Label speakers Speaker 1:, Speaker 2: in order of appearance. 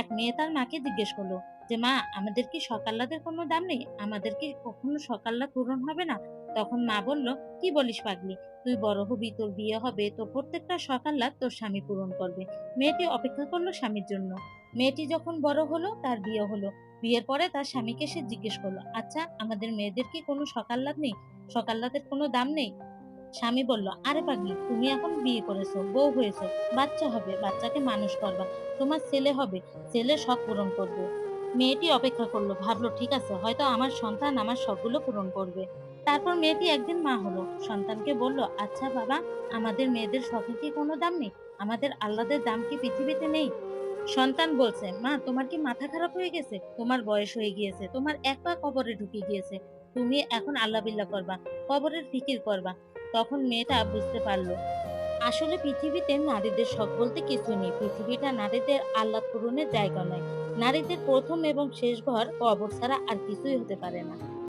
Speaker 1: এক মেয়ে তার মাকে জিজ্ঞেস করলো যে, মা, আমাদের কি সকাল্লাদের কোনো দাম নেই? আমাদের কি কখনো সকাল্লাদ পূরণ হবে না? তখন মা বলল, কি বলিস পাগলি? তুই বড় হবি, তোর বিয়ে হবে, তোর প্রত্যেকটা সকাল্লাদ তোর স্বামী পূরণ করবে। মেয়েটি অপেক্ষা করলো স্বামীর জন্য। মেয়েটি যখন বড় হলো, তার বিয়ে হলো। বিয়ের পরে তার স্বামীকে সে জিজ্ঞেস করলো, আচ্ছা, আমাদের মেয়েদের কি কোনো সকাল্লাদ নেই? সকাল্লাদের কোনো দাম নেই? স্বামী বলল, আরে পাগলি, তুমি এখন বিয়ে করেছো, বউ হয়েছো, বাচ্চা হবে, বাচ্চাকে মানুষ করবা, তোমার ছেলে হবে, ছেলের শখ পূরণ করবে। মেয়েটি অপেক্ষা করলো, ভাবলো ঠিক আছে, হয়তো আমার সন্তান আমার শখগুলো পূরণ করবে। তারপর মেয়েটি একদিন মা হলো, সন্তানকে বলল, আচ্ছা বাবা, আমাদের মেয়েদের শখের কি কোনো দাম নেই? আমাদের আল্লাদের দাম কি পৃথিবীতে নেই? সন্তান বলছে, মা, তোমার কি মাথা খারাপ হয়ে গেছে? তোমার বয়স হয়ে গিয়েছে, তোমার এক পা কবরে ঢুকে গিয়েছে, তুমি এখন আল্লাহ বিল্লাহ করবা, কবরের ফিকির করবা। তখন মেয়েটা বুঝতে পারলো, আসলে পৃথিবীতে নারীদের শখ বলতে কিছু নেই। পৃথিবীটা নারীদের আহ্লাদ পূরণের জায়গা নয়। নারীদের প্রথম এবং শেষ ঘর কবর ছাড়া আর কিছুই হতে পারে না।